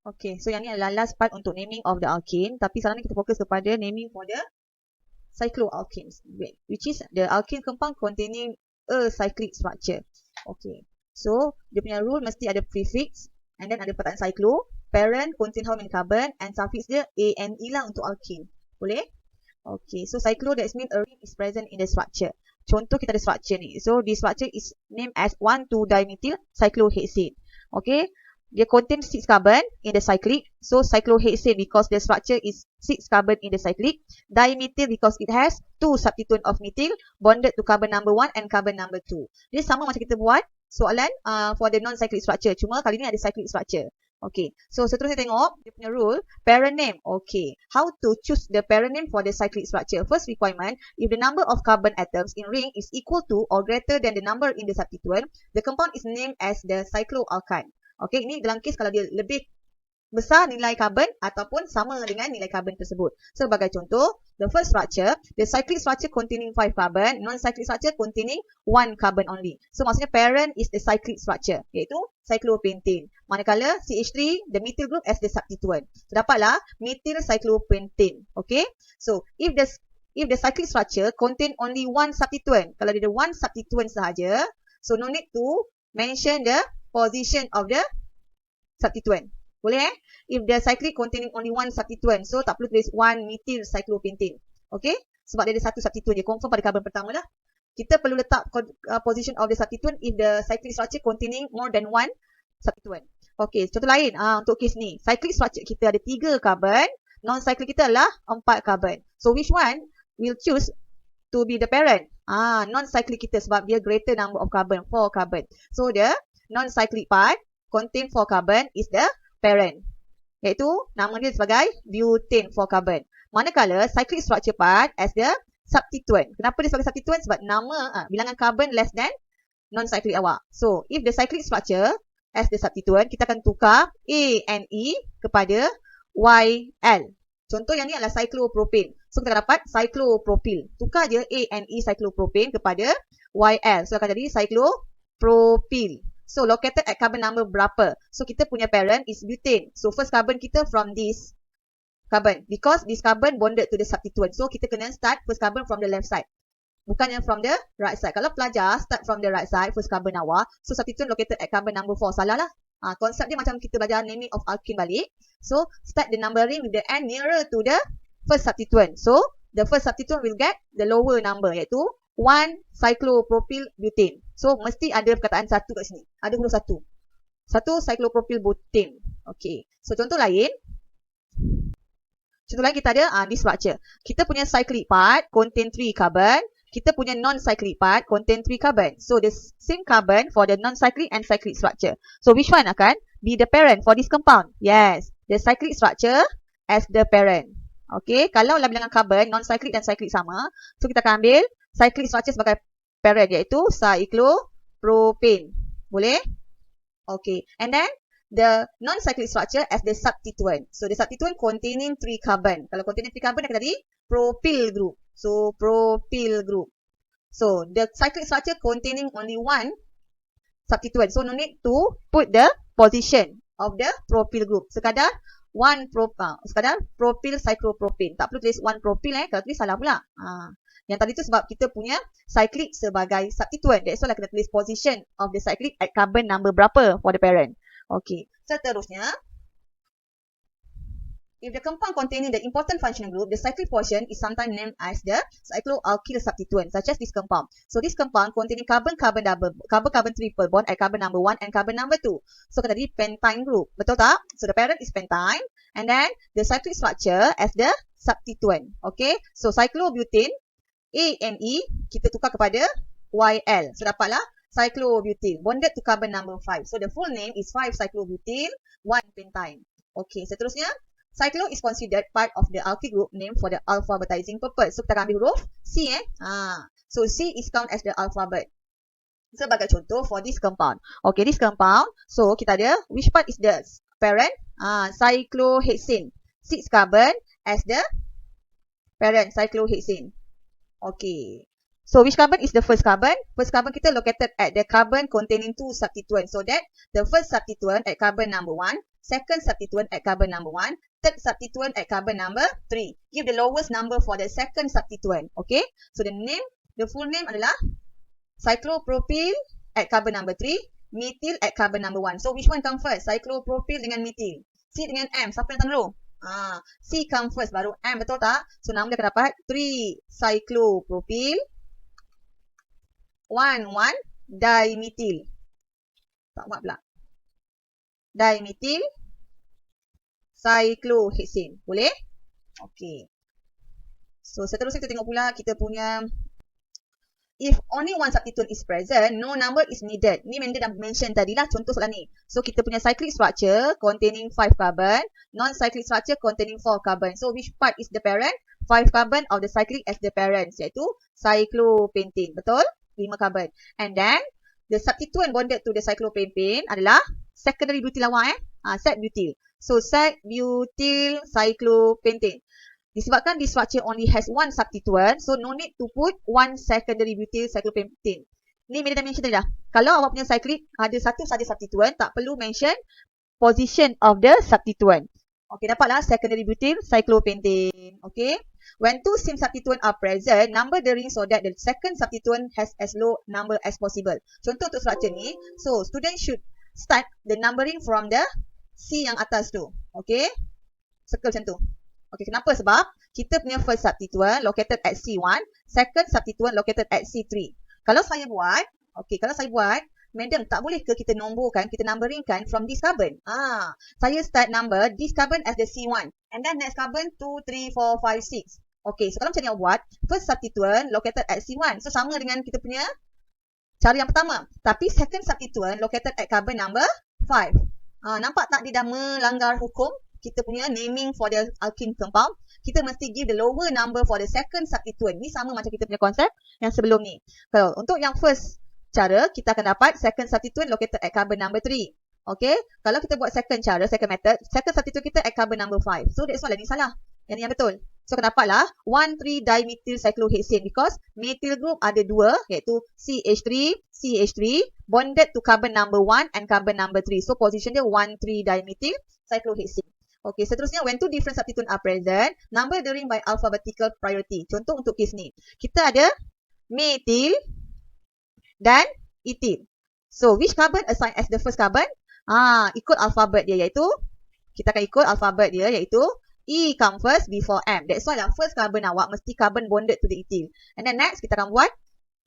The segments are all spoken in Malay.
Okay, so yang ni adalah last part untuk naming of the alkene. Tapi sekarang ni kita fokus kepada naming for the cycloalkenes, which is the alkene compound containing a cyclic structure. Okay, so dia punya rule mesti ada prefix and then ada perkataan cyclo. Parent contain how many carbon and suffix dia A and E lah untuk alkene. Boleh? Okay, so cyclo that means a ring is present in the structure. Contoh kita ada structure ni. So this structure is named as 1,2-dimethyl cyclohexane. Okay, dia contain 6 carbon in the cyclic. So cyclohexane because the structure is 6 carbon in the cyclic. Dimethyl because it has 2 substituent of methyl bonded to carbon number 1 and carbon number 2. Dia sama macam kita buat soalan for the non-cyclic structure. Cuma kali ni ada cyclic structure. Okay, so seterusnya tengok dia punya rule, parent name. Okay, how to choose the parent name for the cyclic structure? First requirement, if the number of carbon atoms in ring is equal to or greater than the number in the substituent, the compound is named as the cycloalkane. Okay, ini dalam kes kalau dia lebih besar nilai karbon ataupun sama dengan nilai karbon tersebut. Sebagai contoh, the first structure, the cyclic structure containing 5 carbon, non-cyclic structure containing 1 carbon only. So maksudnya parent is the cyclic structure, iaitu cyclopentane. Manakala CH3, the methyl group as the substituent. So dapatlah methyl cyclopentane. Okay, so if the cyclic structure contain only 1 substituent, kalau dia ada 1 substituent sahaja, so no need to mention the position of the substituent. Boleh If the cyclic containing only 1 substituent, so tak perlu tulis 1 methyl cyclopentane. Okay? Sebab dia ada 1 substituent je. Confirm pada carbon pertama lah. Kita perlu letak position of the substituent if the cyclic structure containing more than 1 substituent. Okay, contoh lain untuk kes ni. Cyclic structure kita ada 3 carbon. Non-cyclic kita adalah 4 carbon. So which one will choose to be the parent? Non-cyclic kita sebab dia greater number of carbon, 4 carbon. So the non-cyclic part contain 4 carbon is the parent, iaitu nama dia sebagai butane 4 carbon. Manakala cyclic structure part as the substituent. Kenapa dia sebagai substituent? Sebab nama bilangan carbon less than non-cyclic awak. So if the cyclic structure as the substituent, kita akan tukar A and E kepada YL. Contoh yang ni adalah cyclopropane. So kita dapat cyclopropyl. Tukar je A and E cyclopropane kepada YL. So akan jadi cyclopropyl. So located at carbon number berapa? So kita punya parent is butane. So first carbon kita from this carbon. Because this carbon bonded to the substituent. So kita kena start first carbon from the left side. Bukannya from the right side. Kalau pelajar start from the right side, first carbon awak. So substituent located at carbon number 4. Salah lah. Konsep dia macam kita belajar naming of alkene balik. So start the numbering with the n nearer to the first substituent. So the first substituent will get the lower number, iaitu 1 cyclopropyl butane. So mesti ada perkataan satu kat sini. Ada huruf satu. Satu cyclopropyl butane. Okay. So contoh lain. Contoh lain kita ada this structure. Kita punya cyclic part contain 3 carbon. Kita punya non-cyclic part contain 3 carbon. So the same carbon for the non-cyclic and cyclic structure. So which one akan be the parent for this compound? Yes. The cyclic structure as the parent. Okay. Kalau lah bilangan carbon non-cyclic dan cyclic sama. So kita akan ambil cyclic structure sebagai parent, iaitu cyclopropane. Boleh? Okay. And then the non-cyclic structure as the substituent. So the substituent containing 3 carbon. Kalau containing 3 carbon akan jadi propyl group. So propyl group. So the cyclic structure containing only 1 substituent. So no need to put the position of the propyl group. Sekadar sekadar propyl cyclopropane. Tak perlu tulis 1 propyl kalau tulis salah pula. Yang tadi tu sebab kita punya cyclic sebagai substituent. That's why kena tulis position of the cyclic at carbon number berapa for the parent. Okay. Seterusnya, if the compound containing the important functional group, the cyclic portion is sometimes named as the cycloalkyl substituent, such as this compound. So this compound containing carbon-carbon double, carbon-carbon triple bond at carbon number 1 and carbon number 2. So kena jadi pentyne group. Betul tak? So the parent is pentyne and then the cyclic structure as the substituent. Okay. So cyclobutane A and E kita tukar kepada YL. So dapatlah cyclobutyl bonded to carbon number 5. So the full name is 5-cyclobutyl 1-pentyne. Okay, seterusnya cyclo is considered part of the alkyl group name for the alphabetizing purpose. So kita akan ambil huruf C So C is count as the alphabet. Sebagai contoh for this compound. Okay, this compound. So kita ada which part is the parent? Cyclohexane. 6 carbon as the parent cyclohexane. Okay. So which carbon is the first carbon? First carbon kita located at the carbon containing 2 substituents. So that the first substituent at carbon number 1 second substituent at carbon number 1, third substituent at carbon number 3. Give the lowest number for the second substituent. Okay, so the full name adalah cyclopropyl at carbon number 3, methyl at carbon number 1. So which one come first? Cyclopropyl dengan methyl. C dengan M, siapa yang tahu dulu? C come first, baru M, betul tak? So nama dia akan dapat 3 cyclopropyl 1,1-dimethyl. Tak buat pula. Dimethyl cyclohexane. Boleh? Okey. So seterusnya kita tengok pula kita punya if only one substituent is present, no number is needed. Ni memang dia dah mention tadi lah, contoh soalan ni. So kita punya cyclic structure containing 5 carbon, non-cyclic structure containing 4 carbon. So which part is the parent? 5 carbon of the cyclic as the parent, iaitu cyclopentane. Betul? 5 carbon. And then the substituent bonded to the cyclopentane adalah secondary butyl awak sat butyl. So sat butyl cyclopentane. Disebabkan this structure only has one substituent, so no need to put one secondary butyl cyclopentane. Ni bila dah mention tadi dah. Kalau awak punya cyclic ada satu saja substituent, tak perlu mention position of the substituent. Okay, dapatlah secondary butyl cyclopentane. Okay. When two same substituent are present, number the ring so that the second substituent has as low number as possible. Contoh untuk structure ni, so student should start the numbering from the C yang atas tu. Okay. Circle macam tu. Okay, kenapa? Sebab kita punya first substituent located at C1, second substituent located at C3. Kalau saya buat, madam, tak boleh ke kita nomborkan, kita numberingkan from this carbon? Saya start number this carbon as the C1. And then next carbon 2, 3, 4, 5, 6. Okay, so kalau macam ni awak buat, first substituent located at C1. So sama dengan kita punya cara yang pertama. Tapi second substituent located at carbon number 5. Nampak tak dia dah melanggar hukum? Kita punya naming for the alkene compound, kita mesti give the lower number for the second substituent. Ni sama macam kita punya konsep yang sebelum ni. Kalau untuk yang first cara, kita akan dapat second substituent located at carbon number 3. Okay, kalau kita buat second cara, second method, second substituent kita at carbon number 5. So that's why ni salah. Yang ni yang betul. So akan dapatlah 1,3-dimethyl cyclohexane because methyl group ada 2 iaitu CH3, CH3 bonded to carbon number 1 and carbon number 3. So position dia 1,3-dimethyl cyclohexane. Okay, seterusnya when two different substituent are present, number the ring by alphabetical priority. Contoh untuk kes ni. Kita ada methyl dan ethyl. So which carbon assigned as the first carbon? Ikut alfabet dia iaitu, kita akan ikut alfabet dia iaitu E come first before M. That's why lah first carbon awak mesti carbon bonded to the ethyl. And then next kita akan buat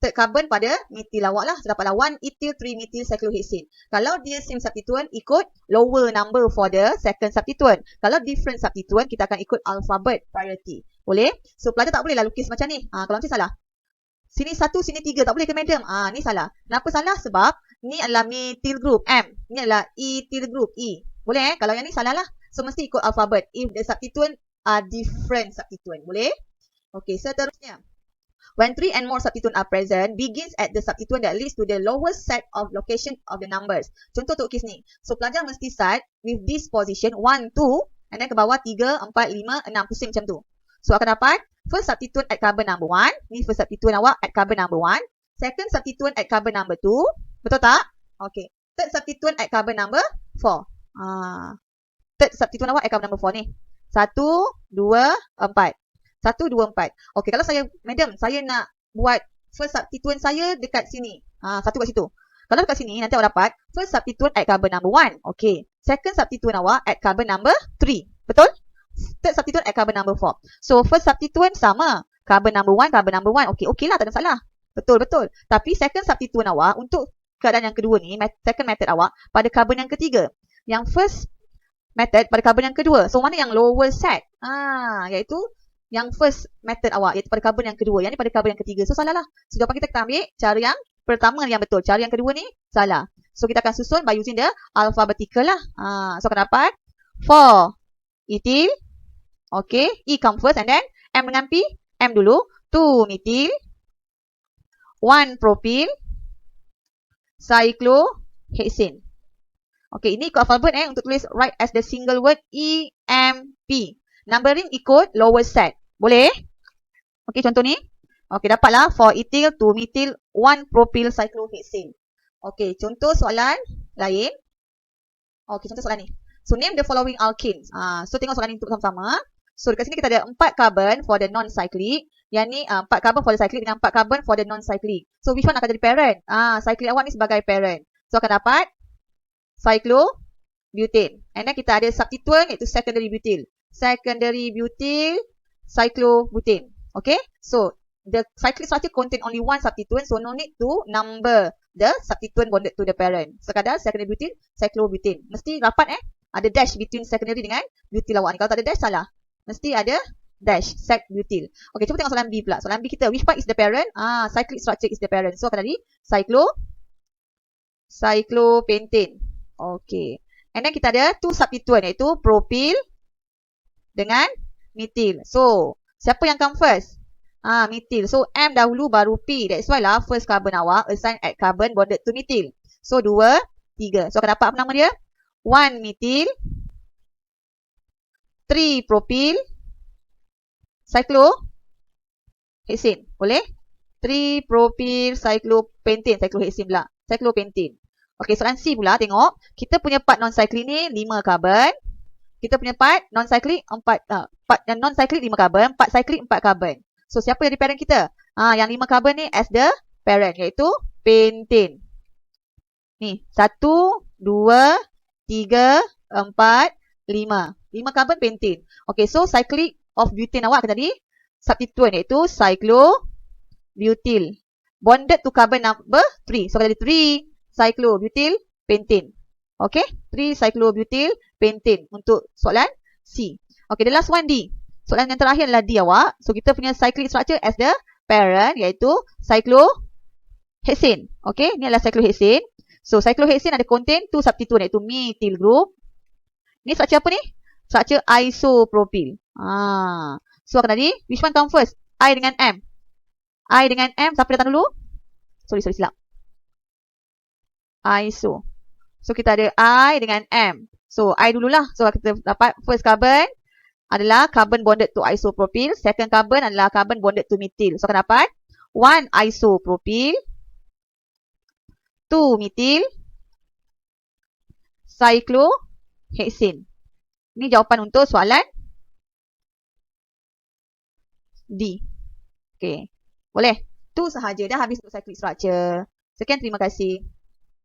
third carbon pada methyl awak lah. So dapatlah 1 ethyl 3 methyl cyclohexane. Kalau dia same substituent, ikut lower number for the second substituent. Kalau different substituent, kita akan ikut alphabet priority. Boleh? So pelajar tak boleh lah lukis macam ni. Kalau macam salah. Sini 1, sini 3. Tak boleh ke madam? Ni salah. Kenapa salah? Sebab ni adalah methyl group M. Ni adalah ethyl group E. Boleh Kalau yang ni salah lah. So mesti ikut alphabet. If the substituent are different substituent. Boleh? Okay, seterusnya. When 3 and more substituent are present, begins at the substituent that leads to the lowest set of location of the numbers. Contoh untuk kes ni. So, pelajar mesti start with this position 1, 2, and then ke bawah 3, 4, 5, 6. Pusing macam tu. So, akan dapat first substituent at carbon number 1. Ni first substituent awak at carbon number 1. Second substituent at carbon number 2. Betul tak? Okay. Third substituent at carbon number 4. Third substituent awak at carbon number 4 ni. 1, 2, 4. 1, 2, 4. Okey, kalau saya, madam, saya nak buat first substituent saya dekat sini. Satu kat situ. Kalau dekat sini, nanti awak dapat first substituent at carbon number 1. Okey. Second substituent awak at carbon number 3. Betul? Third substituent at carbon number 4. So, first substituent sama. Carbon number 1, carbon number 1. Okey lah, tak ada masalah. Betul. Tapi second substituent awak untuk keadaan yang kedua ni, second method awak pada carbon yang ketiga. Yang first method pada carbon yang kedua. So, mana yang lower set? Iaitu yang first method awak, iaitu pada carbon yang kedua. Yang ni pada carbon yang ketiga. So, salah lah. So, jawapan kita ambil cara yang pertama yang betul. Cara yang kedua ni salah. So, kita akan susun by using the alphabetical lah. So, akan dapat 4 ethyl. Okay. E come first and then M dengan P. M dulu. 2 methyl. 1 propyl. Cyclohexane. Okay. Ini ikut alfabet untuk tulis write as the single word E, M, P. Numbering ikut lower set. Boleh? Okey, contoh ni. Okey, dapatlah 4 ethyl, 2 methyl, 1 propyl cyclohexane. Okey, contoh soalan lain. Okey, contoh soalan ni. So name the following alkenes. So tengok soalan ini untuk sama-sama. So dekat sini kita ada 4 carbon for the non-cyclic. Yang ni 4 carbon for the cyclic dengan 4 carbon for the non-cyclic. So which one akan jadi parent? Cyclic awal ni sebagai parent. So akan dapat cyclobutane. And then kita ada substituent iaitu secondary butyl. Secondary butyl cyclobutane. Okay? So the cyclic structure contain only one substituent, so no need to number the substituent bonded to the parent. Sekadar secondary butyl cyclobutane. Mesti rapat ada dash between secondary dengan butyl awak ni. Kalau tak ada dash salah. Mesti ada dash sec butyl. Okey, cuba tengok soalan B pula. Soalan B kita, which part is the parent? Cyclic structure is the parent. So akan jadi cyclopentane. Okey. And then kita ada two substituent iaitu propyl dengan methyl. So, siapa yang come first? Methyl. So, M dahulu baru P. That's why lah first carbon awak assign at carbon bonded to methyl. So, 2, 3. So, akan dapat apa nama dia? 1 methyl, 3 propyl, cyclohexane. Boleh? 3 propyl cyclopentane. Cyclohexane pula. Cyclopentane. Okey, soalan C pula. Tengok. Kita punya part non-cyclic ni 5 carbon. Kita punya part non-cyclic 4 non-cyclic 5 carbon, part cyclic 4 carbon. So siapa jadi parent kita? Yang 5 carbon ni as the parent iaitu pentane. Ni 1 2 3 4 5. 5 carbon pentane. Okay, so cyclic of butane awak akan jadi substituent iaitu cyclobutyl. Bonded to carbon number 3. So akan jadi 3 cyclobutyl pentane. Okay, 3 cyclobutyl pentane untuk soalan C. Okay, the last one D. Soalan yang terakhir adalah D awak. So kita punya cyclic structure as the parent iaitu cyclohexane. Okay, ni adalah cyclohexane. So cyclohexane ada contain two substituent iaitu methyl group. Ni structure apa ni? Structure isopropyl. So akan jadi which one come first? I dengan M. I dengan M siapa datang dulu? Sorry silap. Iso. So kita ada I dengan M. So I dululah. So kita dapat first carbon adalah carbon bonded to isopropyl. Second carbon adalah carbon bonded to methyl. So akan dapat 1 isopropyl, 2 methyl, cyclohexane. Ini jawapan untuk soalan D. Okay. Boleh? Tu sahaja. Dah habis untuk cyclic structure. Sekian, terima kasih.